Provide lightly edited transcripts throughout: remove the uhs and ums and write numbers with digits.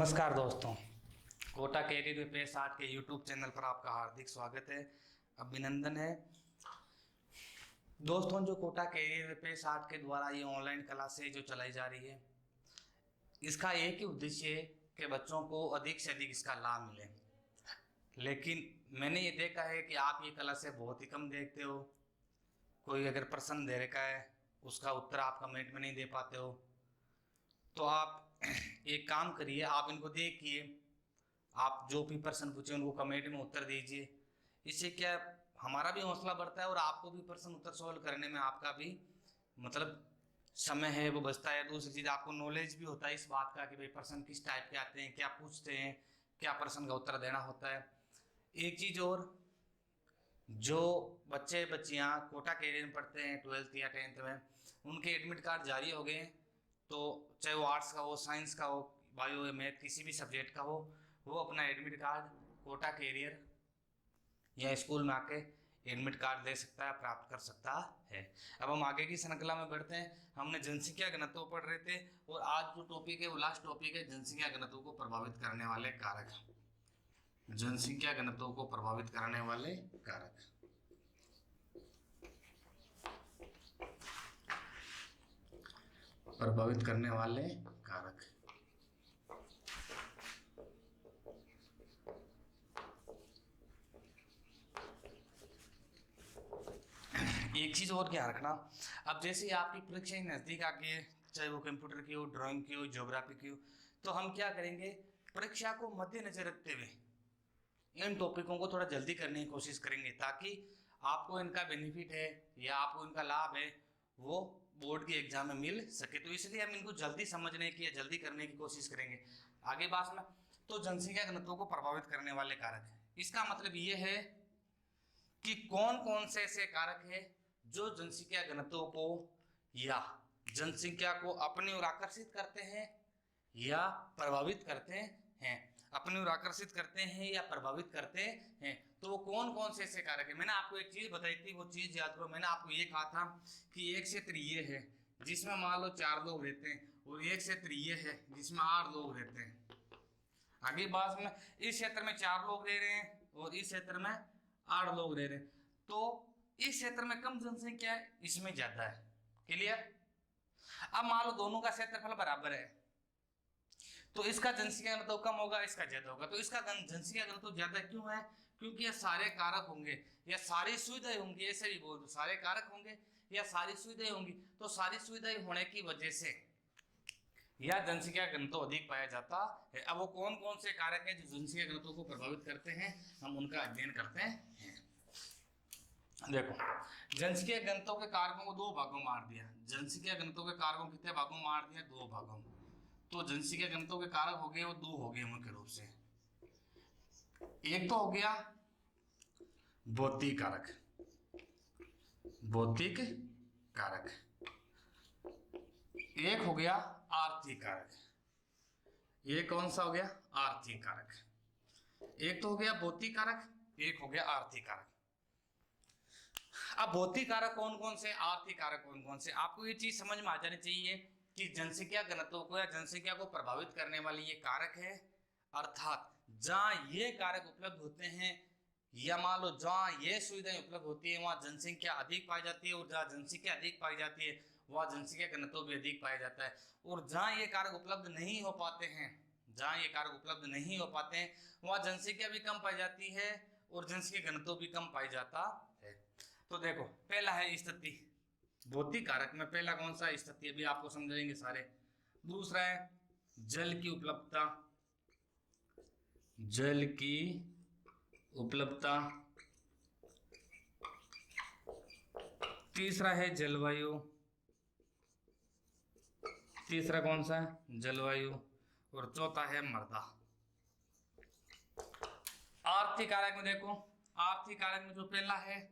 नमस्कार दोस्तों, कोटा कैरियर में पेश आर्ट के यूट्यूब चैनल पर आपका हार्दिक स्वागत है, अभिनंदन है। दोस्तों, जो कोटा कैरियर में पेश आर्ट के द्वारा ये ऑनलाइन क्लासेज जो चलाई जा रही है, इसका एक ही उद्देश्य है कि बच्चों को अधिक से अधिक इसका लाभ मिले। लेकिन मैंने ये देखा है कि आप ये क्लासें बहुत ही कम देखते हो। कोई अगर प्रश्न दे रखा है, उसका उत्तर आप कमेंट में नहीं दे पाते हो। तो आप एक काम करिए, आप इनको देखिए, आप जो भी प्रश्न पूछे उनको कमेंट में उत्तर दीजिए। इससे क्या हमारा भी हौसला बढ़ता है और आपको भी प्रश्न उत्तर सॉल्व करने में आपका भी समय है वो बचता है। दूसरी चीज़, आपको नॉलेज भी होता है इस बात का कि भाई प्रश्न किस टाइप के आते हैं, क्या पूछते हैं, क्या प्रश्न का उत्तर देना होता है। एक चीज़ और, जो बच्चे बच्चियाँ कोटा कैरियर में पढ़ते हैं 12th या 10th में, उनके एडमिट कार्ड जारी हो गए हैं। तो चाहे वो आर्ट्स का हो, साइंस का हो, बायो या मैथ, किसी भी सब्जेक्ट का हो, वो अपना एडमिट कार्ड कोटा कैरियर या स्कूल में आके एडमिट कार्ड ले सकता है, प्राप्त कर सकता है। अब हम आगे की श्रृंखला में बढ़ते हैं। हमने जनसंख्या घनत्व पढ़ रहे थे और आज जो टॉपिक है वो लास्ट टॉपिक है, जनसंख्या घनत्व को प्रभावित करने वाले कारक। जनसंख्या घनत्व को प्रभावित करने वाले कारक। प्रभावित करने वाले कारक। एक चीज और ध्यान रखना, अब जैसे आपकी परीक्षाएं नजदीक आ गई है, चाहे वो कंप्यूटर की हो, ड्राइंग की हो, ज्योग्राफी की हो, तो हम क्या करेंगे, परीक्षा को मद्देनजर रखते हुए इन टॉपिकों को थोड़ा जल्दी करने की कोशिश करेंगे, ताकि आपको इनका बेनिफिट है या आपको इनका लाभ है वो बोर्ड की एग्जाम में मिल सके। तो इसलिए हम इनको जल्दी समझने की या जल्दी करने की कोशिश करेंगे। आगे बात में, तो जनसंख्या घनत्व को प्रभावित करने वाले कारक है, इसका मतलब ये है कि कौन कौन से ऐसे कारक है जो जनसंख्या घनत्व को या जनसंख्या को अपनी ओर आकर्षित करते हैं या प्रभावित करते हैं। अपनी ओर आकर्षित करते हैं या प्रभावित करते हैं, तो वो कौन कौन से ऐसे कारक है। मैंने आपको एक चीज बताई थी, वो चीज याद करो। मैंने आपको ये कहा था कि एक क्षेत्र ये है जिसमें मान लो 4 लोग रहते हैं, और एक क्षेत्र ये है जिसमें 8 लोग रहते हैं। आगे बात में, इस क्षेत्र में 4 लोग रह रहे हैं और इस क्षेत्र में 8 लोग रह रहे हैं, तो इस क्षेत्र में कम जनसंख्या है, इसमें ज्यादा है। क्लियर? अब मान लो दोनों का क्षेत्रफल बराबर है, तो इसका जनसंख्या घनत्व कम होगा, इसका ज्यादा होगा। तो इसका जनसंख्या घनत्व ज्यादा क्यों है? क्योंकि ये सारे कारक होंगे या सारी सुविधाएं होंगी, ऐसे भी बोल दो, सारे कारक होंगे या सारी सुविधाएं होंगी। तो सारी सुविधाएं होने की वजह से या जनसंख्या घनत्व अधिक पाया जाता है। अब वो कौन कौन से कारक हैं जो जनसंख्या घनत्व को प्रभावित करते हैं, हम उनका अध्ययन करते हैं। देखो, जनसंख्या घनत्व के कारकों को 2 भागों में बांट दिया। जनसंख्या घनत्व के कारकों को कितने भागों में बांट दिया? 2 भागों में। तो जनसंख्या घनत्व के कारक हो गए वो 2 हो गए मुख्य रूप से। एक तो हो गया भौतिक कारक, भौतिक कारक। एक हो गया आर्थिक कारक। ये कौन सा हो गया? आर्थिक कारक। एक तो हो गया भौतिक कारक, एक हो गया आर्थिक कारक। अब भौतिक कारक कौन कौन से, आर्थिक कारक कौन कौन से, आपको ये चीज समझ में आ जानी चाहिए कि जनसंख्या घनत्व को या जनसंख्या को प्रभावित करने वाले ये कारक है, अर्थात जहां ये कारक उपलब्ध होते हैं या मान लो जहां ये सुविधाएं उपलब्ध होती है वहां जनसंख्या अधिक पाई जाती है, और जहां जनसंख्या अधिक पाई जाती है वहां जनसंख्या घनत्व भी अधिक पाया जाता है। और जहां ये कारक उपलब्ध नहीं हो पाते हैं, जहां ये कारक उपलब्ध नहीं हो पाते हैं वहां जनसंख्या भी कम पाई जाती है और जनसंख्या घनत्व भी कम पाई जाता है। तो देखो, पहला है स्थिति, भौतिक कारक में पहला कौन सा? स्थिति, अभी आपको समझाएंगे सारे। दूसरा है जल की उपलब्धता, जल की उपलब्धता। तीसरा है जलवायु, तीसरा कौन सा है? जलवायु। और चौथा है मृदा। आर्थिक कारक में देखो, आर्थिक कारक में जो पहला है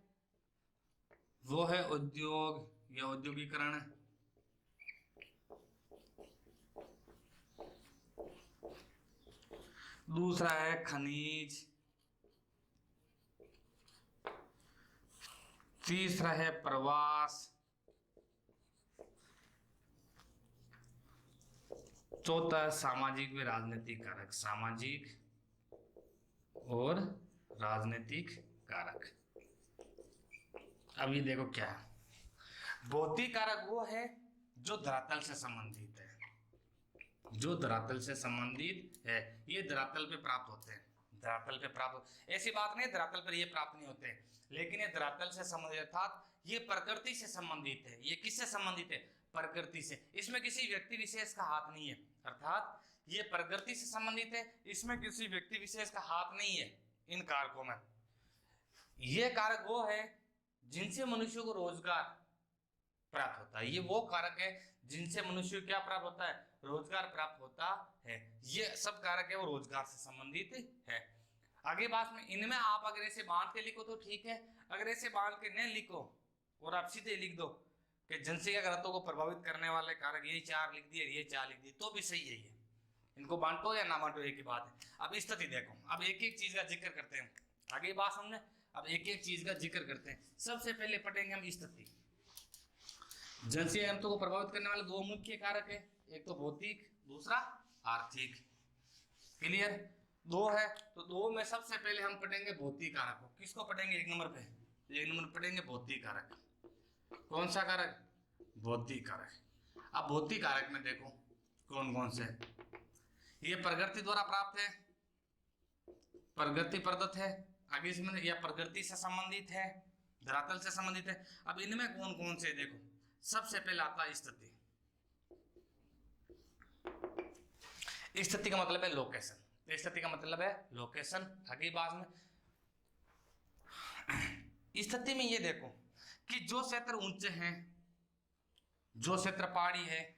वो है उद्योग या औद्योगिकरण। दूसरा है खनिज। तीसरा है प्रवास। चौथा सामाजिक व राजनीतिक कारक, सामाजिक और राजनीतिक कारक। अब ये देखो क्या है, भौतिक कारक वो है जो धरातल से संबंधित है, जो धरातल से संबंधित है, ये धरातल पे प्राप्त होते हैं, धरातल पे प्राप्त, ऐसी बात नहीं धरातल पर ये प्राप्त नहीं होते, लेकिन ये धरातल से संबंधित अर्थात ये प्रकृति से संबंधित है। ये किससे संबंधित है? प्रकृति से। इसमें किसी व्यक्ति विशेष का हाथ नहीं है, अर्थात ये प्रकृति से संबंधित है, इसमें किसी व्यक्ति विशेष का हाथ नहीं है। इन कारकों में ये कारक वो है जिनसे मनुष्य को रोजगार प्राप्त होता है। ये वो कारक है जिनसे मनुष्य को क्या प्राप्त होता है? रोजगार प्राप्त होता है। ये सब कारक है वो रोजगार से संबंधित है। आगे बात में इनमें आप अगर ऐसे बांध के लिखो तो ठीक है, अगर ऐसे बांध के नहीं लिखो और आप सीधे लिख दो कि जनसंख्या घनत्व को प्रभावित करने वाले कारक ये 4 लिख दिए, ये 4 लिख दिए तो भी सही है। ये इनको बांटो या ना बांटो एक ही बात है। अब स्थिति देखो, अब एक एक चीज का जिक्र करते हैं, आगे बात समझे, अब एक एक चीज का जिक्र करते हैं। सबसे पहले पढ़ेंगे हम स्थिति। जनसंख्या घनत्व को प्रभावित करने वाले 2 मुख्य कारक है, एक तो भौतिक, दूसरा आर्थिक। क्लियर? 2 है तो 2 में सबसे पहले हम पढ़ेंगे भौतिक कारक को। किसको पढ़ेंगे? 1 नंबर पे, 1 नंबर पढ़ेंगे भौतिक कारक। कौन सा कारक? भौतिक कारक। अब भौतिक कारक में देखो कौन कौन से, ये प्रकृति द्वारा प्राप्त है, प्रकृति प्रदत्त है, आगे इसमें यह प्रकृति से संबंधित है, धरातल से संबंधित है। अब इनमें कौन कौन से देखो, सबसे पहले आता है स्थिति। स्थिति का मतलब है लोकेशन, स्थिति का मतलब है लोकेशन। आगे बात में स्थिति में ये देखो कि जो क्षेत्र ऊंचे हैं, जो क्षेत्र पहाड़ी है,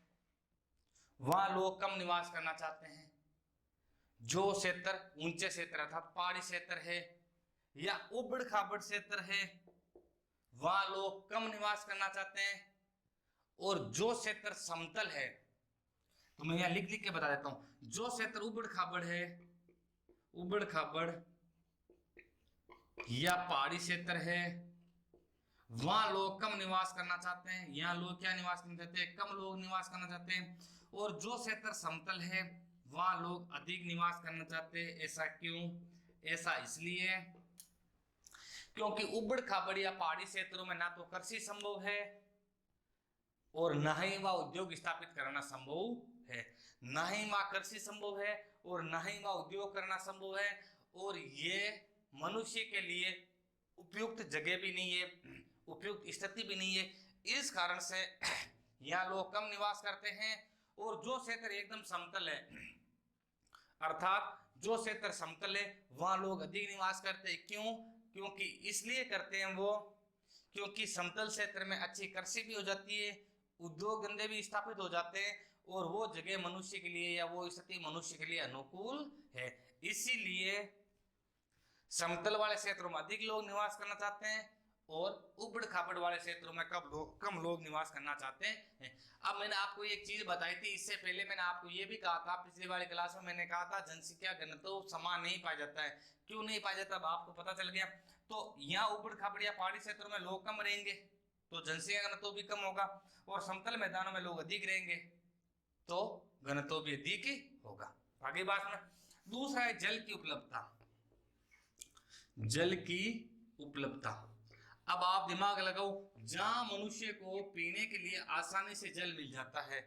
वहां लोग कम निवास करना चाहते हैं। जो क्षेत्र ऊंचे क्षेत्र अर्थात पहाड़ी क्षेत्र है या उबड़ खाबड़ क्षेत्र है, वहां लोग कम निवास करना चाहते हैं। और जो क्षेत्र समतल है, तो मैं यहां लिख लिख के बता देता हूं, जो क्षेत्र उबड़ खाबड़ है, उबड़ खाबड़ या पहाड़ी क्षेत्र है, वहां लोग कम निवास करना चाहते हैं। यहाँ लोग क्या निवास करना चाहते हैं? कम लोग निवास करना चाहते हैं। और जो क्षेत्र समतल है, वहां लोग अधिक निवास करना चाहते हैं। ऐसा क्यों? ऐसा इसलिए क्योंकि उबड़ खाबड़ या पहाड़ी क्षेत्रों में ना तो कृषि संभव है और ना ही वह उद्योग स्थापित करना संभव है। ना ही वह कृषि संभव है और ना ही वह उद्योग करना संभव है। और ये मनुष्य के लिए उपयुक्त जगह भी नहीं है, उपयुक्त स्थिति भी नहीं है। इस कारण से यहाँ लोग कम निवास करते हैं। और जो क्षेत्र एकदम समतल है, अर्थात जो क्षेत्र समतल है, वहां लोग अधिक निवास करते हैं। क्यों? क्योंकि इसलिए करते हैं वो, क्योंकि समतल क्षेत्र में अच्छी कृषि भी हो जाती है, उद्योग धंधे भी स्थापित हो जाते हैं और वो जगह मनुष्य के लिए या वो स्थिति मनुष्य के लिए अनुकूल है। इसीलिए समतल वाले क्षेत्रों में अधिक लोग निवास करना चाहते हैं और उबड़ खाबड़ वाले क्षेत्रों में कम लोग निवास करना चाहते हैं। अब मैंने आपको एक चीज बताई थी, इससे पहले मैंने आपको ये भी कहा था, पिछली वाली क्लास में मैंने कहा था जनसंख्या घनत्व समान नहीं पाया जाता है। क्यों नहीं पाया जाता? अब आपको पता चल गया। तो यहाँ उबड़ खाबड़ या पहाड़ी क्षेत्रों में लोग कम रहेंगे तो जनसंख्या घनत्व भी कम होगा, और समतल मैदानों में लोग अधिक रहेंगे तो घनत्व भी अधिक ही होगा। आगे बात में दूसरा है जल की उपलब्धता। जल की उपलब्धता, अब आप दिमाग लगाओ, जहां मनुष्य को पीने के लिए आसानी से जल मिल जाता है,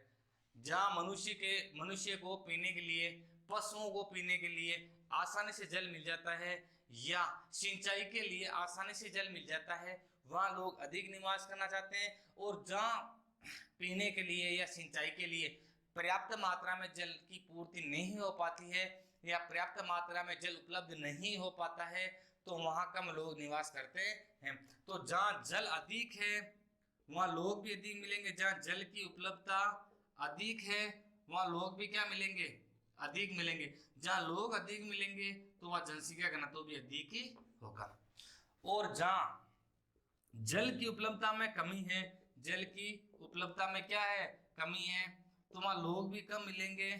जहां मनुष्य को पीने के लिए, पशुओं को पीने के लिए आसानी से जल मिल जाता है या सिंचाई के लिए आसानी से जल मिल जाता है, वहां लोग अधिक निवास करना चाहते हैं। और जहां पीने के लिए या सिंचाई के लिए पर्याप्त मात्रा में जल की पूर्ति नहीं हो पाती है या पर्याप्त मात्रा में जल उपलब्ध नहीं हो पाता है, तो वहां कम लोग निवास करते हैं। तो जहां जल अधिक है वहां लोग भी अधिक मिलेंगे, जहां जल की उपलब्धता अधिक है वहां लोग भी क्या मिलेंगे? अधिक मिलेंगे। जहां लोग अधिक मिलेंगे तो वहां जनसंख्या घनत्व भी अधिक ही होगा। और जहां जल की उपलब्धता में कमी है, जल की उपलब्धता में क्या है? कमी है, तो वहां लोग भी कम मिलेंगे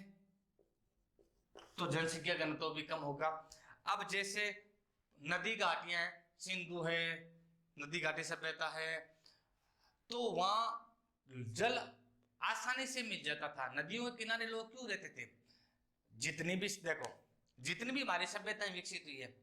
तो जनसंख्या घनत्व भी कम होगा। अब जैसे नदी घाटियां हैं, सिंधु है, नदी घाटी सभ्यता है, तो वहां जल आसानी से मिल जाता था। नदियों के किनारे लोग क्यों रहते थे? जितनी भी देखो, जितनी भी हमारी सभ्यताएं विकसित हुई है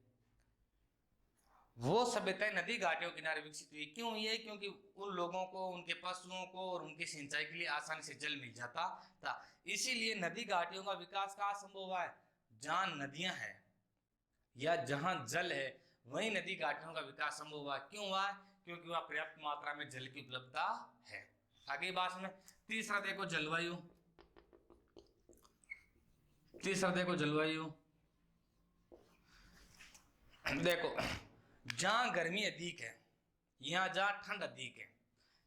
वो सभ्यताएं नदी घाटियों के किनारे विकसित हुई। क्यों हुई है? क्योंकि उन लोगों को, उनके पशुओं को और उनकी सिंचाई के लिए आसानी से जल मिल जाता था। इसीलिए नदी घाटियों का विकास कहाँ संभव हुआ है? जहां नदियां हैं या जहां जल है वहीं नदी घाटियों का विकास संभव हुआ। क्यों हुआ? क्योंकि वह पर्याप्त मात्रा में जल की उपलब्धता है। आगे बात में तीसरा देखो जलवायु। तीसरा देखो जलवायु। देखो, जहां गर्मी अधिक है यहाँ जहां ठंड अधिक है,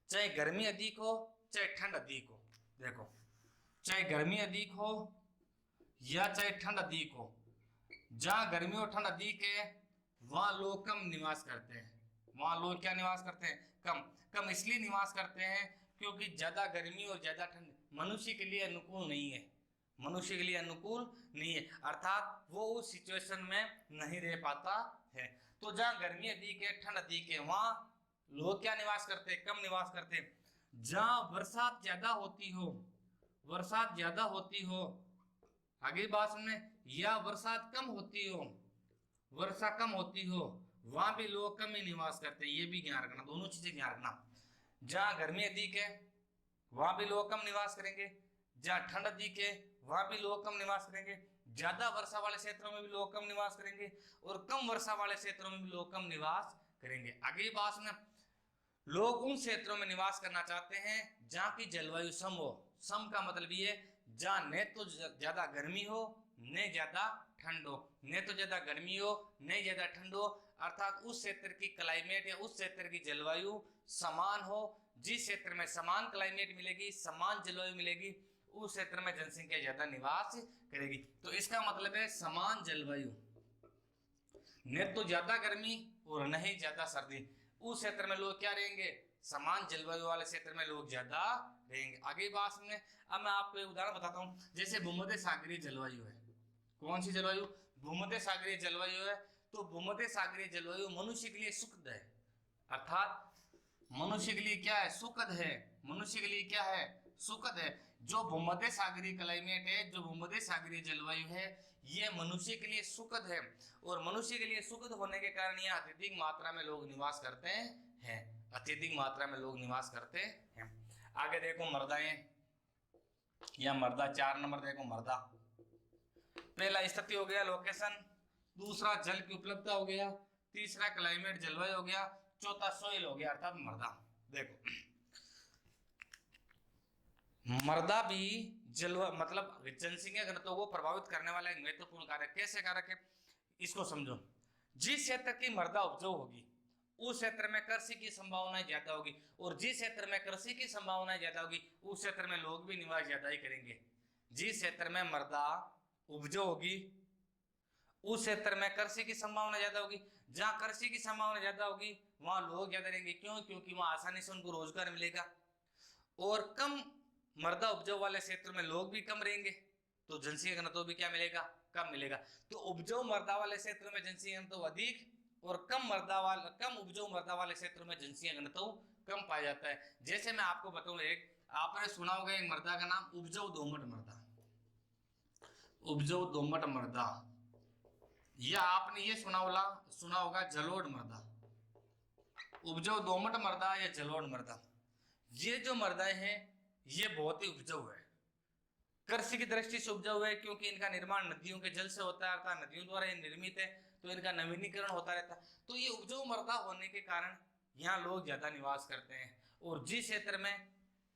चाहे गर्मी अधिक हो चाहे ठंड अधिक हो, देखो चाहे गर्मी अधिक हो या चाहे ठंड अधिक हो, जहां गर्मी और ठंड अधिक है वहां लोग कम निवास करते हैं। वहां लोग क्या निवास करते हैं? कम। कम इसलिए निवास करते हैं क्योंकि ज्यादा गर्मी और ज्यादा ठंड मनुष्य के लिए अनुकूल नहीं है। मनुष्य के लिए अनुकूल नहीं है, अर्थात वो उस सिचुएशन में नहीं रह पाता है। तो जहां गर्मी अधिक है, ठंड अधिक है, वहां लोग क्या निवास करते हैं? कम निवास करते हैं। जहां बरसात ज्यादा होती हो, बरसात ज्यादा होती हो, आगे बात में, या बरसात कम होती हो, वर्षा कम होती हो, वहां भी लोग कम ही निवास करते हैं। ये भी ध्यान रखना, दोनों चीजें ध्यान रखना। जहां गर्मी अधिक है वहां भी लोग कम निवास करेंगे, जहां ठंड अधिक है वहां भी लोग कम निवास करेंगे, ज्यादा वर्षा वाले क्षेत्रों में भी लोग कम निवास करेंगे और कम वर्षा वाले क्षेत्रों में भी लोग कम निवास करेंगे। अगली बात में, लोग उन क्षेत्रों में निवास करना चाहते हैं जहां की जलवायु सम हो। सम का मतलब ये जहां न तो ज्यादा गर्मी हो न ज्यादा ठंड हो, न तो ज्यादा गर्मी हो न ज्यादा ठंड हो, अर्थात उस क्षेत्र की क्लाइमेट या उस क्षेत्र की जलवायु समान हो। जिस क्षेत्र में समान क्लाइमेट मिलेगी, समान जलवायु मिलेगी, उस क्षेत्र में जनसंख्या ज्यादा निवास करेगी। तो इसका मतलब है समान जलवायु, न तो ज्यादा गर्मी और न ही ज्यादा सर्दी, उस क्षेत्र में लोग क्या रहेंगे? समान जलवायु वाले क्षेत्र में लोग ज्यादा रहेंगे। आगे बात में अब मैं आपको एक उदाहरण बताता हूँ। जैसे भूमध्य सागरीय जलवायु है। कौन सी जलवायु? भूमध्य सागरीय जलवायु है। तो भूमध्य सागरीय जलवायु मनुष्य के लिए सुखद है, अर्थात मनुष्य के लिए क्या है? सुखद है। मनुष्य के लिए क्या है? सुखद है। जो भूमध्य सागरीय क्लाइमेट है, जो भूमध्य सागरीय जलवायु है, ये मनुष्य के लिए सुखद है और मनुष्य के लिए सुखद होने के कारण यहाँ अत्यधिक मात्रा में लोग निवास करते हैं। अत्यधिक मात्रा में लोग निवास करते हैं। आगे देखो मृदाएं या मृदा, 4 नंबर देखो मृदा। पहला स्थिति हो गया, लोकेशन, दूसरा जल की उपलब्धता हो गया, तीसरा क्लाइमेट जलवायु हो गया, चौथा सोइल हो गया अर्थात मृदा। देखो मृदा भी जलवायु मतलब जनसंख्या घनत्व को प्रभावित करने वाला एक महत्वपूर्ण कारक। कैसे कारक है इसको समझो। जिस क्षेत्र की मृदा उपजाऊ होगी उस क्षेत्र में कृषि की संभावनाएं ज्यादा होगी, और जिस क्षेत्र में कृषि की संभावनाएं ज्यादा होगी उस क्षेत्र में लोग भी निवास ज्यादा ही करेंगे। जिस क्षेत्र में मृदा उपजाऊ होगी उस क्षेत्र में कृषि की संभावना ज्यादा होगी। जहां कृषि की संभावना ज्यादा होगी वहां लोग ज्यादा रहेंगे। क्यों? क्योंकि वहां आसानी से उनको रोजगार मिलेगा। और कम मृदा उपजाऊ वाले क्षेत्र में लोग भी कम रहेंगे, तो जनसंख्या घनत्व भी क्या मिलेगा? कम मिलेगा। तो उपजाऊ मृदा वाले क्षेत्र में जनसंख्या घनत्व अधिक और कम उपजाऊ मृदा वाले क्षेत्रों में जनसंख्या घनत्व कम पाया जाता है। जैसे मैं आपको बताऊं, एक आपने सुना होगा एक मृदा का नाम उपजाऊ दोमट मृदा। उपजाऊ दोमट मृदा, या आपने ये सुना होगा जलोढ़ मृदा। उपजाऊ दोमट मृदा या जलोढ़ मृदा, ये जो मृदाएं हैं ये बहुत ही उपजाऊ है। कृषि की दृष्टि से उपजाऊ है क्योंकि इनका निर्माण नदियों के जल से होता है, अर्थात नदियों द्वारा ये निर्मित है, तो इनका नवीनीकरण होता रहता है। तो ये उपजाऊ मृदा होने के कारण यहाँ लोग ज्यादा निवास करते हैं। और जिस क्षेत्र में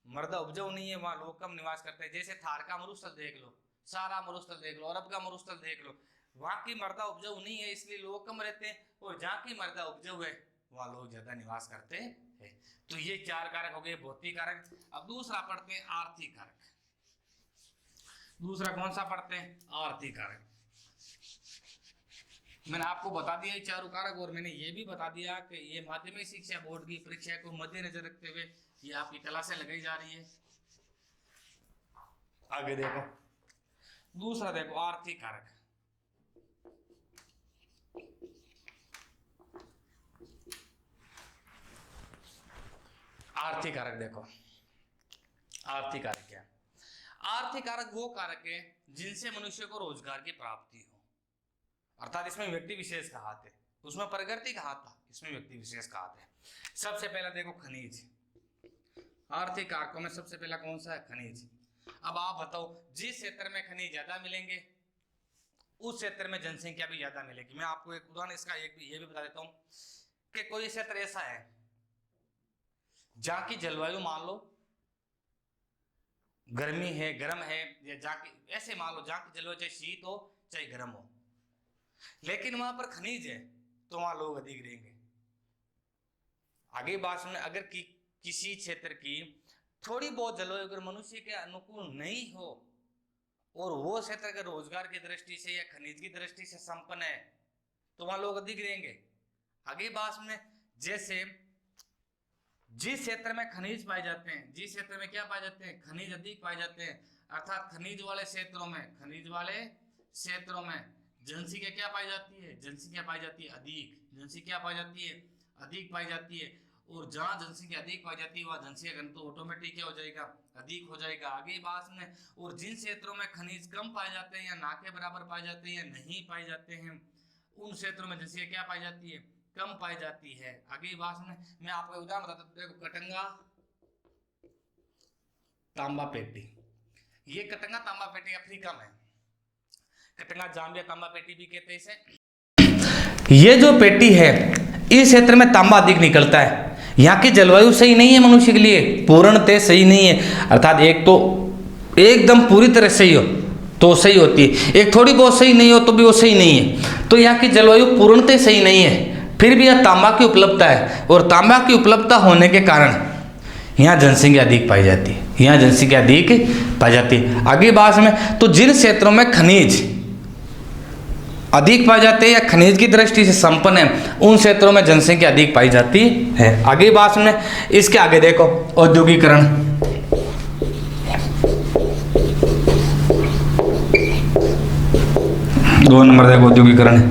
मृदा उपजाऊ नहीं है वहां लोग कम निवास करते हैं। जैसे थार का मरुस्थल देख लो, सारा मरुस्थल देख लो, अरब का मरुस्थल देख लो, वहां की मृदा उपजाऊ नहीं है इसलिए लोग कम रहते हैं, और जहाँ की मृदा उपजाऊ है वहां लोग ज्यादा निवास करते हैं। तो ये 4 कारक हो गए भौतिक कारक। अब दूसरा पढ़ते हैं आर्थिक कारक। दूसरा कौन सा पढ़ते हैं? आर्थिक कारक। मैंने आपको बता दिया ये 4 कारक, और मैंने ये भी बता दिया कि ये माध्यमिक शिक्षा बोर्ड की परीक्षा को मद्देनजर रखते हुए ये आपकी क्लासें लगाई जा रही है। आगे देखो दूसरा, देखो आर्थिक कारक। आर्थिक कारक देखो, आर्थिक कारक क्या है? आर्थिक कारक वो कारक है जिनसे मनुष्य को रोजगार की प्राप्ति हो, अर्थात इसमें व्यक्ति विशेष का हाथ है, उसमें प्रकृति का हाथ था, इसमें व्यक्ति विशेष का हाथ है। सबसे पहला देखो खनिज, आर्थिक कारकों में सबसे पहला कौन सा है? खनिज। अब आप बताओ, जिस क्षेत्र में खनिज ज्यादा मिलेंगे उस क्षेत्र में जनसंख्या भी ज्यादा मिलेगी। मैं आपको एक उदाहरण इसका ये भी बता देता हूं कि कोई क्षेत्र ऐसा है जहां की जलवायु मान लो गर्मी है, गर्म है, या जहाँ की ऐसे मान लो जहाँ की जलवायु चाहे शीत हो चाहे गर्म हो, लेकिन वहां पर खनिज है तो वहां लोग अधिक रहेंगे। आगे बात में अगर किसी क्षेत्र की थोड़ी बहुत जलवायु अगर मनुष्य के अनुकूल नहीं हो और वो क्षेत्र अगर रोजगार की दृष्टि से या खनिज की दृष्टि से संपन्न है तो वहां लोग अधिक रहेंगे। आगे बात में जैसे जिस क्षेत्र में खनिज पाए जाते हैं, जिस क्षेत्र में क्या पाए जाते हैं? खनिज अधिक पाए जाते हैं, अर्थात खनिज वाले क्षेत्रों में जनसंख्या क्या पाई जाती है? जनसंख्या पाई जाती है अधिक, जनसंख्या पाई जाती है अधिक पाई जाती है। और जहाँ जनसंख्या अधिक पाई जाती है वहाँ जनसंख्या घनत्व तो ऑटोमेटिक क्या हो जाएगा? अधिक हो जाएगा। आगे बात में और जिन क्षेत्रों में खनिज कम पाए जाते हैं या ना के बराबर पाए जाते हैं या नहीं पाए जाते हैं उन क्षेत्रों में जनसंख्या क्या पाई जाती है? कम पाई जाती है। आगे बात में मैं आपको उदाहरण बताता हूँ, देखो कटंगा तांबा पेटी, ये कटंगा तांबा पेटी अफ्रीका में, कटंगा जाम्बिया तांबा पेटी भी कहते हैं इसे। ये जो पेटी है इस क्षेत्र में तांबा अधिक निकलता है। यहाँ की जलवायु सही नहीं है मनुष्य के लिए, पूर्णतः सही नहीं है, अर्थात एक तो एकदम पूरी तरह सही हो तो सही होती है, एक थोड़ी बहुत सही नहीं हो तो भी वो सही नहीं है। तो यहाँ की जलवायु पूर्णतः सही नहीं है, फिर भी यह तांबा की उपलब्धता है और तांबा की उपलब्धता होने के कारण यहाँ जनसंख्या अधिक पाई जाती है, यहाँ जनसंख्या अधिक पाई जाती है। आगे बात में तो जिन क्षेत्रों में खनिज अधिक पाए जाते हैं या खनिज की दृष्टि से संपन्न है उन क्षेत्रों में जनसंख्या अधिक पाई जाती है। आगे बात में इसके आगे देखो औद्योगिकरण, दो नंबर देखो औद्योगिकरण।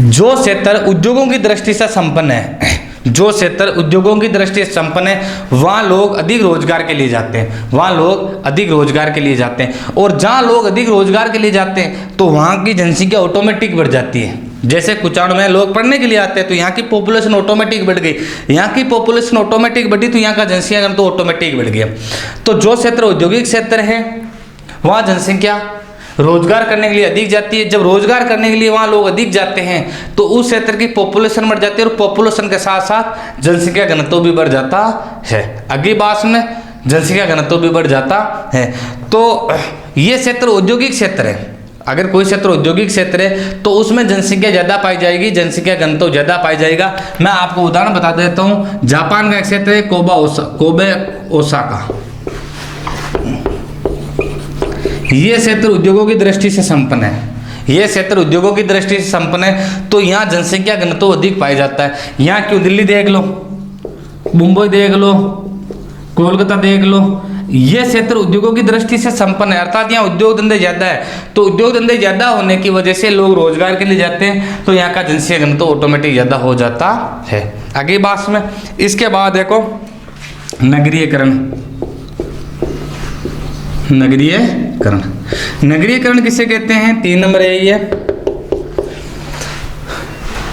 जो क्षेत्र उद्योगों की दृष्टि से संपन्न है, जो क्षेत्र उद्योगों की दृष्टि से संपन्न है वहाँ लोग अधिक रोजगार के लिए जाते हैं, वहाँ लोग अधिक रोजगार के लिए जाते हैं। और जहाँ लोग अधिक रोजगार के लिए जाते हैं तो वहाँ की जनसंख्या ऑटोमेटिक बढ़ जाती है। जैसे कुचाण में लोग पढ़ने के लिए आते हैं तो यहाँ की पॉपुलेशन ऑटोमेटिक बढ़ गई, यहाँ की पॉपुलेशन ऑटोमेटिक बढ़ी तो यहाँ का जनसंख्या तो ऑटोमेटिक बढ़ गया। तो जो क्षेत्र औद्योगिक क्षेत्र है वहाँ जनसंख्या रोजगार करने के लिए अधिक जाती है। जब रोजगार करने के लिए वहाँ लोग अधिक जाते हैं तो उस क्षेत्र की पॉपुलेशन बढ़ जाती है और पॉपुलेशन के साथ साथ जनसंख्या घनत्व भी बढ़ जाता है। अगली बात में जनसंख्या घनत्व भी बढ़ जाता है। तो ये क्षेत्र औद्योगिक क्षेत्र है। अगर कोई क्षेत्र औद्योगिक क्षेत्र है तो उसमें जनसंख्या ज़्यादा पाई जाएगी, जनसंख्या घनत्व ज़्यादा पाई जाएगा। मैं आपको उदाहरण बता देता हूँ, जापान का एक क्षेत्र है कोबे ओसाका, ये क्षेत्र उद्योगों की दृष्टि से संपन्न है, ये क्षेत्र उद्योगों की दृष्टि से संपन्न है तो यहाँ जनसंख्या घनत्व अधिक पाया जाता है। यहाँ क्यों? दिल्ली देख लो, मुंबई देख लो, कोलकाता देख लो, ये क्षेत्र उद्योगों की दृष्टि से संपन्न है, अर्थात यहाँ उद्योग धंधे ज़्यादा है। तो उद्योग धंधे ज़्यादा होने की वजह से लोग रोजगार के लिए जाते हैं तो यहाँ का जनसंख्या घनत्व ऑटोमेटिक ज़्यादा हो जाता है। आगे बात में इसके बाद देखो नगरीयकरण, नगरीयकरण, नगरीयकरण किसे कहते हैं? 3 नंबर यही है,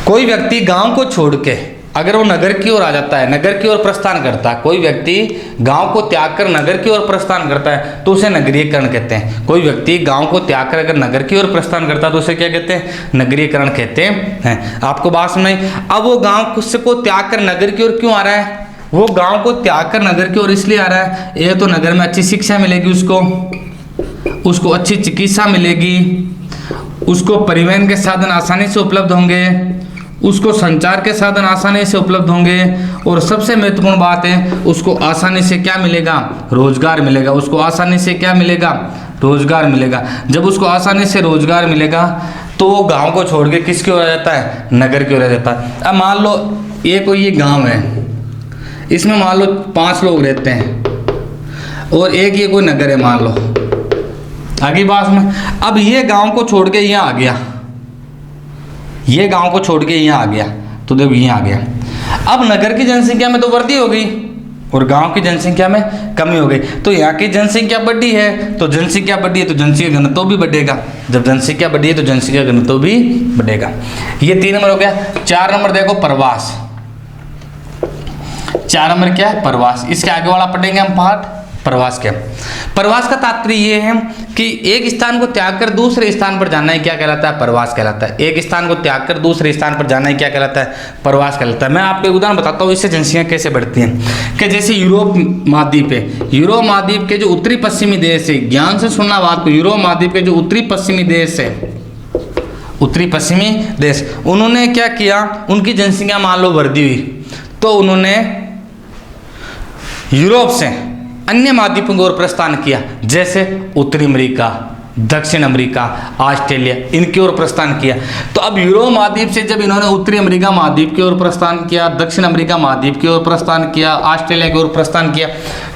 कोई व्यक्ति गांव को छोड़ के अगर वो नगर की ओर आ जाता है, नगर की ओर प्रस्थान करता है, कोई व्यक्ति गांव को त्याग कर नगर की ओर प्रस्थान करता है तो उसे नगरीयकरण कहते हैं। कोई व्यक्ति गांव को त्याग कर अगर नगर की ओर प्रस्थान करता है तो उसे क्या कहते हैं? नगरीयकरण कहते हैं। आपको बात सुनाई। अब वो गाँव को त्याग कर नगर की ओर क्यों आ रहा है? वो गांव को त्याग कर नगर की ओर इसलिए आ रहा है, ये तो नगर में अच्छी शिक्षा मिलेगी, उसको अच्छी चिकित्सा मिलेगी, उसको परिवहन के साधन आसानी से उपलब्ध होंगे, उसको संचार के साधन आसानी से उपलब्ध होंगे और सबसे महत्वपूर्ण बात है उसको आसानी से क्या मिलेगा? रोजगार मिलेगा। उसको आसानी से क्या मिलेगा? रोजगार मिलेगा। जब उसको आसानी से रोजगार मिलेगा तो वो गाँव को छोड़ के किसकी ओर आ जाता है? नगर की ओर आ जाता है। अब मान लो ये गाँव है, इसमें मान लो 5 लोग रहते हैं और ये कोई नगर है मान लो। आगे बात में अब ये गांव को छोड़ के यहाँ आ गया, ये गांव को छोड़ के यहाँ आ गया तो देखो यहाँ आ गया। अब नगर की जनसंख्या में तो वृद्धि हो गई, और गांव की जनसंख्या में कमी हो गई। तो यहाँ की जनसंख्या बढ़ी है तो जनसंख्या बढ़ी है तो जनसंख्या घनत्व भी बढ़ेगा। जब जनसंख्या बढ़ी है तो जनसंख्या घनत्व भी बढ़ेगा। ये 3 नंबर हो गया। 4 नंबर देखो प्रवास। 4 नंबर क्या है? प्रवास। इसके आगे वाला पढ़ेंगे हम पाठ प्रवास के। प्रवास का तात्पर्य ये है कि एक स्थान को त्याग कर दूसरे स्थान पर जाना ही क्या कहलाता है? प्रवास कहलाता है। एक स्थान को त्याग कर दूसरे स्थान पर जाना ही क्या कहलाता है? प्रवास कहलाता है। मैं आपको एक उदाहरण बताता हूँ इससे जनसंख्या कैसे बढ़ती है। कि जैसे यूरोप महाद्वीप है, यूरोप महाद्वीप के जो उत्तरी पश्चिमी देश है, ज्ञान से सुनना बात को, यूरोप महाद्वीप के जो उत्तरी पश्चिमी देश है, उत्तरी पश्चिमी देश, उन्होंने क्या किया, उनकी जनसंख्या मान लो वृद्धि हुई तो उन्होंने यूरोप से अन्य महाद्वीपों की ओर प्रस्थान किया। जैसे उत्तरी अमेरिका, दक्षिण अमेरिका, ऑस्ट्रेलिया, इनकी ओर प्रस्थान किया। तो अब यूरोप महाद्वीप से जब इन्होंने उत्तरी अमेरिका महाद्वीप की ओर प्रस्थान किया, दक्षिण अमेरिका महाद्वीप की ओर प्रस्थान किया, ऑस्ट्रेलिया की ओर प्रस्थान किया,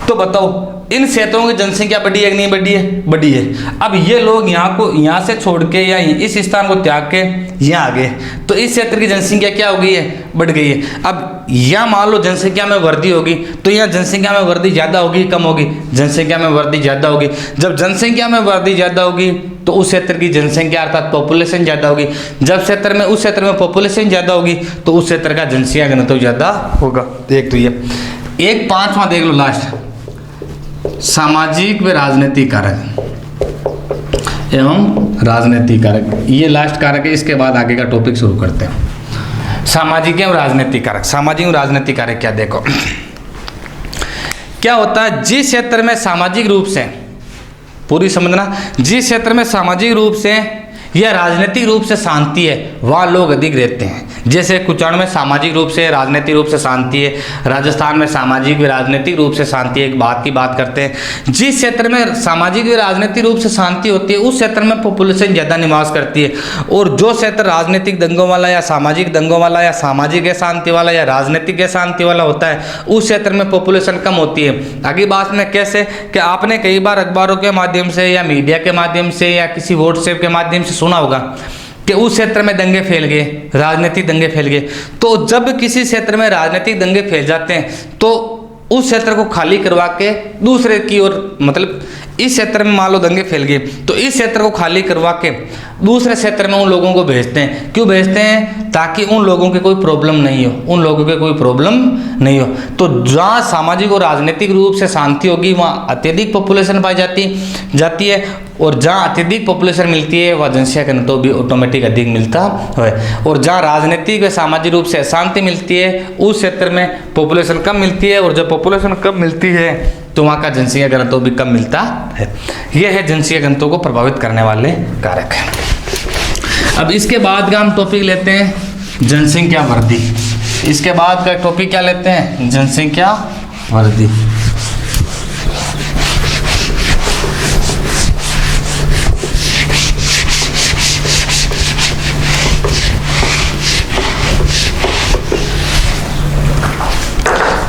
तो बताओ इन क्षेत्रों की जनसंख्या बढ़ी है कि नहीं बढ़ी है? बढ़ी है। अब ये लोग यहाँ से छोड़ के या इस स्थान को त्याग के यहाँ आ गए तो इस क्षेत्र की जनसंख्या क्या हो गई है? बढ़ गई है। अब यहाँ मान लो जनसंख्या में वृद्धि होगी तो यहाँ जनसंख्या में वृद्धि ज़्यादा होगी कम होगी? जनसंख्या में वृद्धि ज़्यादा होगी। जब जनसंख्या में वृद्धि ज़्यादा होगी तो उस क्षेत्र की जनसंख्या अर्थात पॉपुलेशन ज़्यादा होगी। जब उस क्षेत्र में पॉपुलेशन ज़्यादा होगी तो उस क्षेत्र का जनसंख्या घनत्व ज़्यादा होगा। एक तो ये एक 5वां देख लो लास्ट, सामाजिक व राजनीतिक कारक एवं राजनीतिक कारक। ये लास्ट कारक है, इसके बाद आगे का टॉपिक शुरू करते हैं। सामाजिक एवं राजनीतिक कारक। सामाजिक एवं राजनीतिक कारक क्या? देखो क्या होता है, जिस क्षेत्र में सामाजिक रूप से, पूरी समझना, जिस क्षेत्र में सामाजिक रूप से या राजनीतिक रूप से शांति है वहाँ लोग अधिक रहते हैं। जैसे कुचाण में सामाजिक रूप से राजनीतिक रूप से शांति है, राजस्थान में सामाजिक व राजनीतिक रूप से शांति है। एक बात की बात करते हैं, जिस क्षेत्र में सामाजिक व राजनीतिक रूप से शांति होती है उस क्षेत्र में पॉपुलेशन ज़्यादा निवास करती है, और जो क्षेत्र राजनीतिक दंगों वाला या सामाजिक दंगों वाला या सामाजिक अशांति वाला या राजनीतिक अशांति वाला होता है उस क्षेत्र में पॉपुलेशन कम होती है। आगे बात में कैसे कि आपने कई बार अखबारों के माध्यम से या मीडिया के माध्यम से या किसी व्हाट्सएप के माध्यम से सुना होगा कि उस क्षेत्र में दंगे फैल गए, राजनीतिक दंगे फैल गए। तो जब किसी क्षेत्र में राजनीतिक दंगे फैल जाते हैं तो उस क्षेत्र को खाली करवा के दूसरे की ओर, मतलब इस क्षेत्र में मान लो दंगे फैल गए तो इस क्षेत्र को खाली करवा के दूसरे क्षेत्र में उन लोगों को भेजते हैं। क्यों भेजते हैं? ताकि उन लोगों के कोई प्रॉब्लम नहीं हो, उन लोगों के कोई प्रॉब्लम नहीं हो। तो जहाँ सामाजिक और राजनीतिक रूप से शांति होगी वहाँ अत्यधिक पॉपुलेशन पाई जाती है, और जहाँ अत्यधिक पॉपुलेशन मिलती है वह जनसंख्या घनत्व भी ऑटोमेटिक अधिक मिलता है। और जहाँ राजनीतिक व सामाजिक रूप से अशांति मिलती है उस क्षेत्र में पॉपुलेशन कम मिलती है, और जब पॉपुलेशन कम मिलती है तो वहाँ का जनसंख्या घनत्व भी कम मिलता है। यह है जनसंख्या घनत्व को प्रभावित करने वाले कारक। अब इसके बाद का हम टॉपिक लेते हैं जनसंख्या वृद्धि। इसके बाद का टॉपिक क्या लेते हैं? जनसंख्या वृद्धि।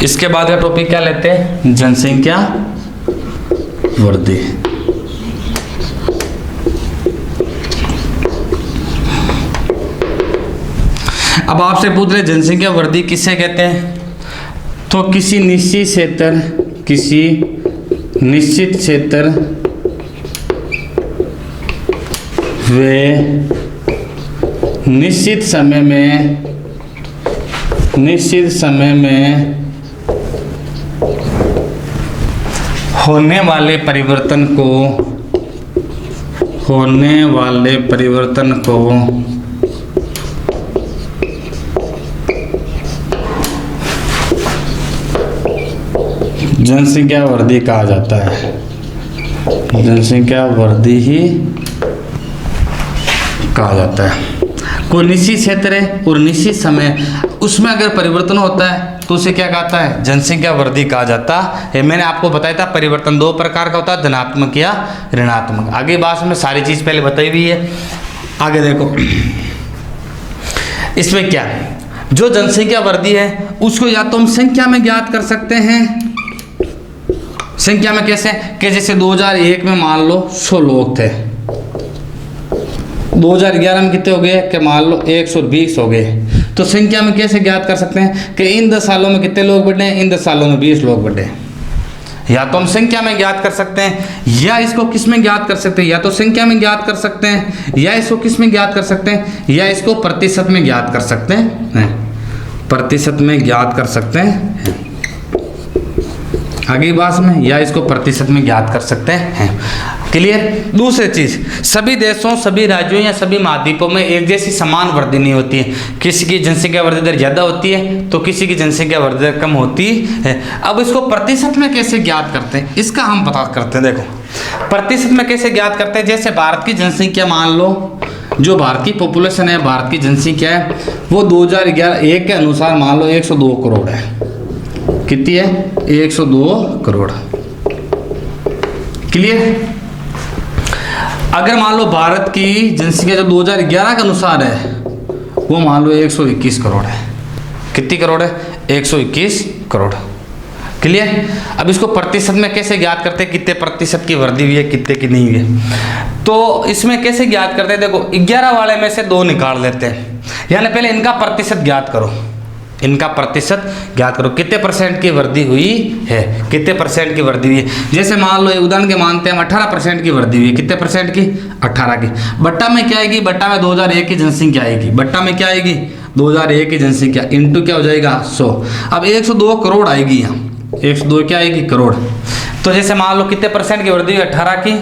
इसके बाद का टॉपिक क्या लेते हैं? जनसंख्या वृद्धि। अब आपसे पूछ रहे जनसंख्या वृद्धि किससे कहते हैं? तो किसी निश्चित क्षेत्र वे निश्चित समय में होने वाले परिवर्तन को जनसंख्या वृद्धि कहा जाता है। जनसंख्या वृद्धि ही कहा जाता है। कोई निश्चित क्षेत्र है और निश्चित समय उसमें अगर परिवर्तन होता है तो उसे क्या कहता है? जनसंख्या वृद्धि कहा जाता है। मैंने आपको बताया था परिवर्तन 2 प्रकार का होता है, धनात्मक या ऋणात्मक। आगे बात में सारी चीज़ पहले बताई हुई है। आगे देखो इसमें क्या, जो जनसंख्या वृद्धि है उसको या तो हम संख्या में ज्ञात कर सकते हैं। संख्या में कैसे? कि जैसे 2001 में मान लो 100 लोग थे, 2011 में कितने हो गए? कि मान लो 120 हो गए, तो संख्या में कैसे ज्ञात कर सकते हैं कि इन 10 सालों में कितने लोग बढ़े हैं, इन 10 सालों में 20 लोग बढ़े हैं। या तो हम संख्या में ज्ञात कर सकते हैं, या इसको किस में ज्ञात कर सकते हैं, या तो संख्या में ज्ञात कर सकते हैं, या इसको किस में ज्ञात कर सकते हैं, या इसको प्रतिशत में ज्ञात कर सकते हैं, प्रतिशत में ज्ञात कर सकते हैं आगे बात में, या इसको प्रतिशत में ज्ञात कर सकते हैं। क्लियर। दूसरी चीज, सभी देशों, सभी राज्यों या सभी महाद्वीपों में एक जैसी समान वृद्धि नहीं होती है। किसी की जनसंख्या वृद्धि दर ज्यादा होती है तो किसी की जनसंख्या वृद्धि दर कम होती है। अब इसको प्रतिशत में कैसे ज्ञात करते हैं, इसका हम पता करते हैं। देखो प्रतिशत में कैसे ज्ञात करते हैं, जैसे भारत की जनसंख्या मान लो, जो भारत की पॉपुलेशन है, भारत की जनसंख्या है, वो 2011 के अनुसार मान लो 102 करोड़ है। कितनी है, 102 करोड़। क्लियर। अगर मान लो भारत की जनसंख्या जो 2011 के अनुसार है वो मान लो 121 करोड़ है। कितनी करोड़ है, 121 करोड़। क्लियर। अब इसको प्रतिशत में कैसे ज्ञात करते हैं, कितने प्रतिशत की वृद्धि हुई है, कितने की नहीं हुई है। तो इसमें कैसे ज्ञात करते हैं, देखो 11 वाले में से 2 निकाल लेते हैं, यानी पहले इनका प्रतिशत ज्ञात करो, इनका प्रतिशत ज्ञात करो, कितने परसेंट की वृद्धि हुई है, कितने परसेंट की वृद्धि हुई है। जैसे मान लो उदाहरण के मानते हैं हम 18% की वृद्धि हुई है। कितने परसेंट की, 18 की। बट्टा में क्या आएगी, बट्टा में 2001 की जनसंख्या आएगी। बट्टा में क्या आएगी, 2001 की जनसंख्या इंटू क्या हो जाएगा 100। अब 102 करोड़ आएगी यहाँ, 102 क्या आएगी करोड़। तो जैसे मान लो कितने परसेंट की वृद्धि हुई, 18 की,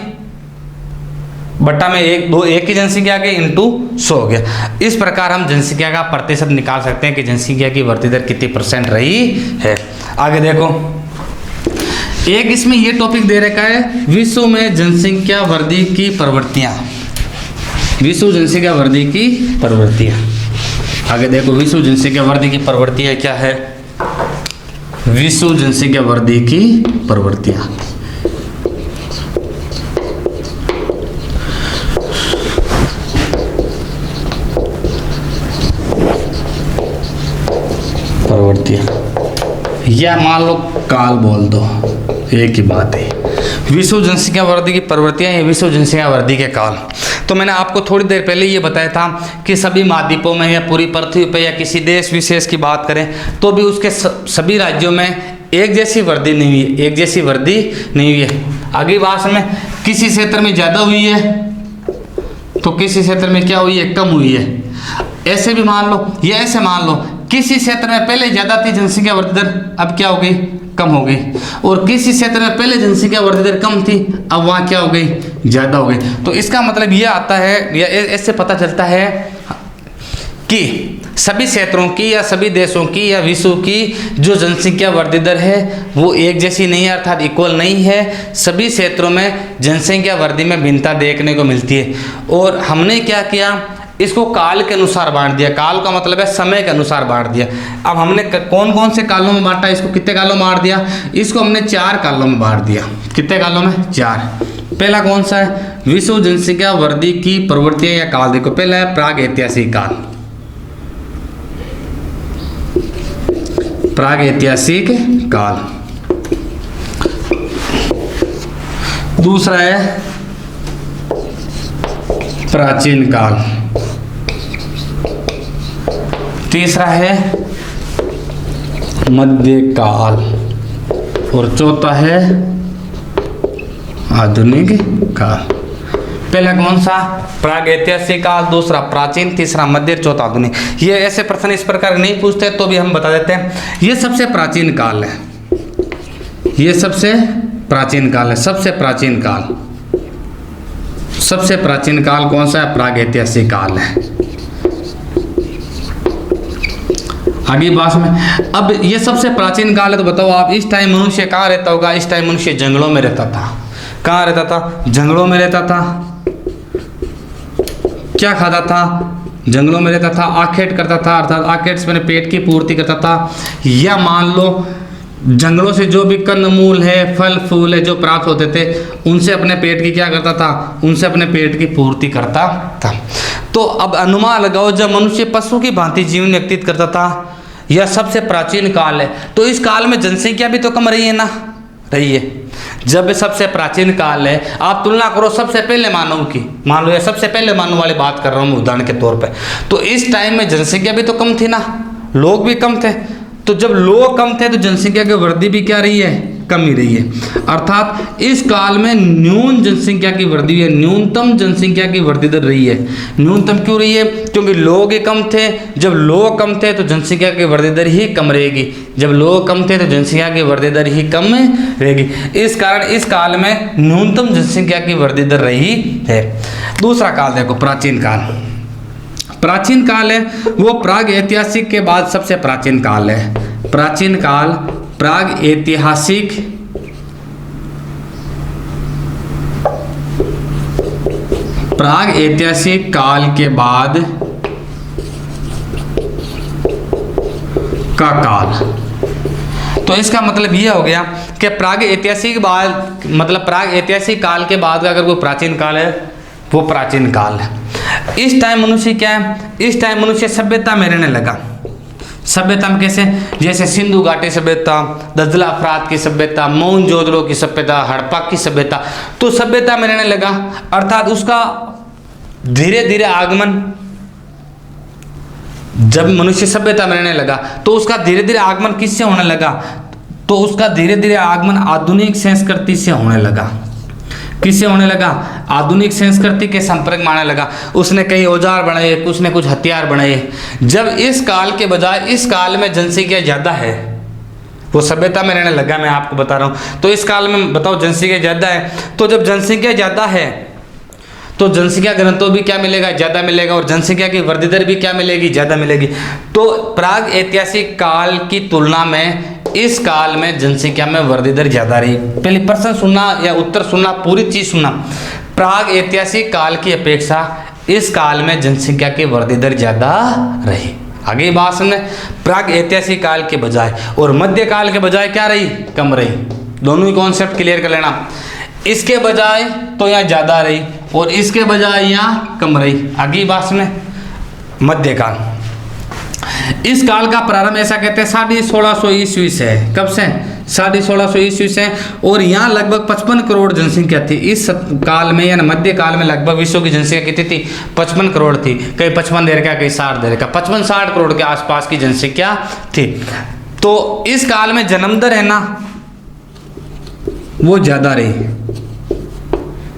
बट्टा में 1 की जनसंख्या के इंटू 100 हो गया। इस प्रकार हम जनसंख्या का प्रतिशत निकाल सकते हैं कि जनसंख्या की वृद्धि दर कितनी परसेंट रही है। आगे देखो, एक इसमें ये टॉपिक दे रखा है, विश्व में जनसंख्या वृद्धि की प्रवृत्तियां, विश्व जनसंख्या वृद्धि की प्रवृत्तियां। आगे देखो, विश्व जनसंख्या वृद्धि की प्रवृत्तियां क्या है, विश्व जनसंख्या वृद्धि की प्रवृत्तियां। या मान लो काल बोल दो, एक ही बात है। विश्व जनसंख्या वृद्धि की प्रवृत्तियां या विश्व जनसंख्या वृद्धि के काल। तो मैंने आपको थोड़ी देर पहले ये बताया था कि सभी महाद्वीपों में या पूरी पृथ्वी पर या किसी देश विशेष की बात करें तो भी उसके सभी राज्यों में एक जैसी वृद्धि नहीं हुई है, एक जैसी वृद्धि नहीं हुई है। अगली बात में किसी क्षेत्र में ज़्यादा हुई है तो किसी क्षेत्र में क्या हुई है, कम हुई है। ऐसे भी मान लो, या ऐसे मान लो किसी क्षेत्र में पहले ज़्यादा थी जनसंख्या वृद्धि दर, अब क्या हो गई, कम हो गई। और किसी क्षेत्र में पहले जनसंख्या वृद्धि दर कम थी, अब वहाँ क्या हो गई, ज़्यादा हो गई। तो इसका मतलब ये आता है, या इससे पता चलता है कि सभी क्षेत्रों की या सभी देशों की या विश्व की जो जनसंख्या वृद्धि दर है वो एक जैसी नहीं है, अर्थात इक्वल नहीं है। सभी क्षेत्रों में जनसंख्या वृद्धि में भिन्नता देखने को मिलती है। और हमने क्या किया, इसको काल के अनुसार बांट दिया। काल का मतलब है समय के अनुसार बांट दिया। अब हमने कौन कौन से कालों में बांटा, इसको कितने कालों में बांट दिया, इसको हमने 4 कालों में बांट दिया। कितने कालों में, 4। पहला कौन सा है, विश्व जनसंख्या वृद्धि की प्रवृत्तियां या काल। देखो पहला है प्राग ऐतिहासिक काल, प्राग ऐतिहासिक काल। दूसरा है प्राचीन काल। तीसरा है मध्यकाल। और चौथा है आधुनिक काल। पहला कौन सा, प्राग ऐतिहासिक काल, दूसरा प्राचीन, तीसरा मध्य, चौथा आधुनिक। ये ऐसे प्रश्न इस प्रकार नहीं पूछते तो भी हम बता देते हैं। ये सबसे प्राचीन काल है, ये सबसे प्राचीन काल है। सबसे प्राचीन काल, सबसे प्राचीन काल कौन सा है, प्राग ऐतिहासिक काल है। आगे बात में, अब ये सबसे प्राचीन काल है तो बताओ आप, इस टाइम मनुष्य कहाँ रहता होगा, इस टाइम मनुष्य जंगलों में रहता था। कहाँ रहता था, जंगलों में रहता था। क्या खाता था, जंगलों में रहता था। आखेट करता था, अर्थात आखेट से अपने पेट की पूर्ति करता था। या मान लो जंगलों से जो भी कंदमूल है, फल फूल है जो प्राप्त होते थे, उनसे अपने पेट की क्या करता था, उनसे अपने पेट की पूर्ति करता था। तो अब अनुमान लगाओ, जब मनुष्य पशु की भांति जीवन व्यतीत करता था, यह सबसे प्राचीन काल है। तो इस काल में जनसंख्या भी तो कम रही है ना, रही है। जब सबसे प्राचीन काल है, आप तुलना करो सबसे पहले मानव की, मान लो ये सबसे पहले मानव वाली बात कर रहा हूँ उदाहरण के तौर पे, तो इस टाइम में जनसंख्या भी तो कम थी ना, लोग भी कम थे। तो जब लोग कम थे तो जनसंख्या की वृद्धि भी क्या रही है, कम ही रही है। अर्थात इस काल में न्यून जनसंख्या की वृद्धि है, न्यूनतम जनसंख्या की वृद्धि दर रही है। न्यूनतम क्यों रही है? क्योंकि लोग ही कम थे। जब लोग कम थे तो जनसंख्या की वृद्धि दर ही कम रहेगी, जब लोग कम थे तो जनसंख्या की वृद्धि दर ही कम रहेगी। इस कारण इस काल में न्यूनतम जनसंख्या की वृद्धि दर रही है। दूसरा काल देखो, प्राचीन काल। प्राचीन काल है वो प्राग ऐतिहासिक के बाद सबसे प्राचीन काल है। प्राचीन काल प्राग ऐतिहासिक काल के बाद का काल। तो इसका मतलब यह हो गया कि प्राग ऐतिहासिक बाद मतलब प्राग ऐतिहासिक काल के बाद का अगर कोई प्राचीन काल है वो प्राचीन काल है। इस टाइम मनुष्य क्या है, इस टाइम मनुष्य सभ्यता में रहने लगा। सभ्यता में कैसे? जैसे सिंधु घाटी सभ्यता, दजला अफरात की सभ्यता, मोहनजोदड़ो की सभ्यता, हड़प्पा की सभ्यता, तो सभ्यता में रहने लगा। अर्थात उसका धीरे धीरे आगमन, जब मनुष्य सभ्यता में रहने लगा तो उसका धीरे धीरे आगमन किससे होने लगा? तो उसका धीरे धीरे आगमन आधुनिक संस्कृति से होने लगा। किससे होने लगा? आधुनिक संस्कृति के संपर्क में आने लगा। उसने कई औजार बनाए, उसने कुछ हथियार बनाए। जब इस काल के बजाय इस काल में जनसंख्या ज़्यादा है, वो सभ्यता में रहने लगा, मैं आपको बता रहा हूँ। तो इस काल में बताओ जनसंख्या ज़्यादा है, तो जब जनसंख्या ज़्यादा है तो जनसंख्या घनत्व भी क्या मिलेगा? ज़्यादा मिलेगा। और जनसंख्या की वृद्धि दर भी क्या मिलेगी? ज़्यादा मिलेगी। तो प्राग ऐतिहासिक काल की तुलना में इस काल में जनसंख्या में वृद्धि दर ज़्यादा रही। पहले प्रश्न सुनना या उत्तर सुनना, पूरी चीज़ सुनना। प्राग ऐतिहासिक काल की अपेक्षा इस काल में जनसंख्या की वृद्धि दर ज़्यादा रही। आगे बात सुनने, प्राग ऐतिहासिक काल के बजाय और मध्य काल के बजाय क्या रही? कम रही। दोनों ही कॉन्सेप्ट क्लियर कर लेना। इसके बजाय तो यहाँ ज़्यादा रही और इसके बजाय यहाँ कम रही। आगे बात सुने, मध्यकाल। इस काल का प्रारंभ ऐसा कहते हैं 1650 ईस्वी से है। कब से? 1650 ईस्वी से। और यहाँ लगभग 55 करोड़ जनसंख्या थी इस काल में, यानी मध्य काल में लगभग विश्व की जनसंख्या कितनी थी? 55 करोड़ थी। कहीं 55 दे रखा, कहीं 60 दे रखा, 55-60 करोड़ के आसपास की जनसंख्या थी। तो इस काल में जन्म दर है ना वो ज़्यादा रही।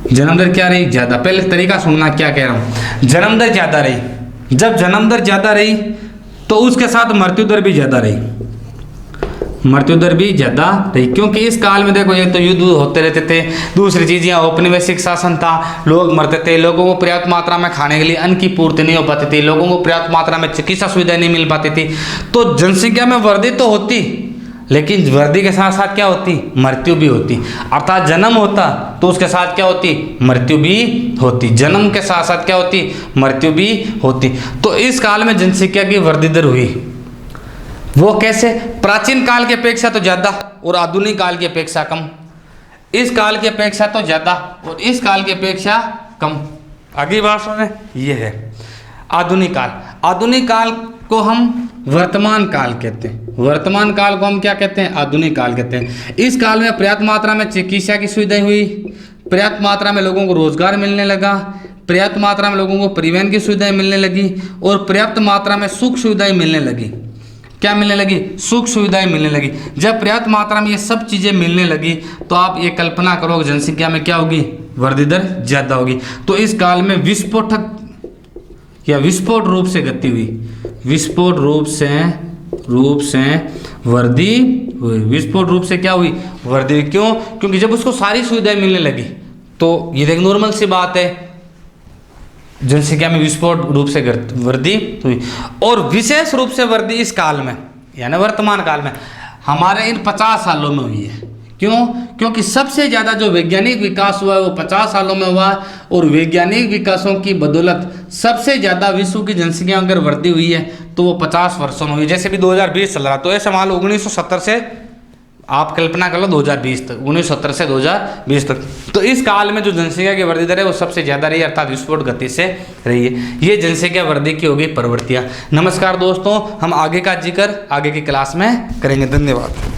जन्म दर क्या रही? ज़्यादा। पहले तरीका सुनना क्या कह रहा हूँ। जन्म दर ज़्यादा रही। जब जन्म दर ज़्यादा रही तो उसके साथ मृत्यु दर भी ज़्यादा रही। मृत्यु दर भी ज़्यादा रही, क्योंकि इस काल में देखो ये तो युद्ध होते रहते थे। दूसरी चीज़ यहाँ औपनिवेशिक शासन था, लोग मरते थे, लोगों को पर्याप्त मात्रा में खाने के लिए अन्न की पूर्ति नहीं हो पाती थी, लोगों को पर्याप्त मात्रा में चिकित्सा सुविधा नहीं मिल पाती थी। तो जनसंख्या में वृद्धि तो होती, लेकिन वृद्धि के साथ साथ क्या होती? मृत्यु भी होती। अर्थात जन्म होता तो उसके साथ क्या होती? मृत्यु भी होती। जन्म के साथ साथ क्या होती? मृत्यु भी होती। तो इस काल में जनसंख्या की वृद्धि दर हुई। वो कैसे? प्राचीन काल की अपेक्षा तो ज़्यादा और आधुनिक काल की अपेक्षा कम। इस काल की अपेक्षा तो ज़्यादा और इस काल की अपेक्षा कम। आगे बात सुने, ये है आधुनिक काल। आधुनिक काल को हम वर्तमान काल कहते हैं। वर्तमान काल को हम क्या कहते हैं? आधुनिक काल कहते हैं। इस काल में पर्याप्त मात्रा में चिकित्सा की सुविधाएं हुई, पर्याप्त मात्रा में लोगों को रोजगार मिलने लगा, पर्याप्त मात्रा में लोगों को परिवहन की सुविधाएं मिलने लगी और पर्याप्त मात्रा में सुख सुविधाएं मिलने लगी। क्या मिलने लगी? सुख सुविधाएं मिलने लगी। जब पर्याप्त मात्रा में ये सब चीज़ें मिलने लगी तो आप ये कल्पना करो जनसंख्या में क्या होगी? वृद्धि दर ज़्यादा होगी। तो इस काल में विस्फोटक या विस्फोट रूप से गति हुई। विस्फोट रूप से वृद्धि हुई। विस्फोट रूप से क्या हुई? वृद्धि। क्यों? क्योंकि जब उसको सारी सुविधाएं मिलने लगी तो ये एक नॉर्मल सी बात है, जनसंख्या में विस्फोट रूप से वृद्धि हुई। और विशेष रूप से वृद्धि इस काल में यानी वर्तमान काल में हमारे इन 50 सालों में हुई है। क्यों? क्योंकि सबसे ज़्यादा जो वैज्ञानिक विकास हुआ है वो 50 सालों में हुआ और वैज्ञानिक विकासों की बदौलत सबसे ज़्यादा विश्व की जनसंख्या अगर वृद्धि हुई है तो वो 50 वर्षों में हुई। जैसे भी 2020 चल रहा, तो ऐसे मान लो 1970 से आप कल्पना कर लो 2020 तक, 1970 से 2020 तक। तो इस काल में जो जनसंख्या की वृद्धि दर है वो सबसे ज़्यादा रही, अर्थात विस्फोट गति से रही है। ये जनसंख्या वृद्धि की होगी प्रवृत्तियाँ। नमस्कार दोस्तों, हम आगे का जिक्र आगे की क्लास में करेंगे। धन्यवाद।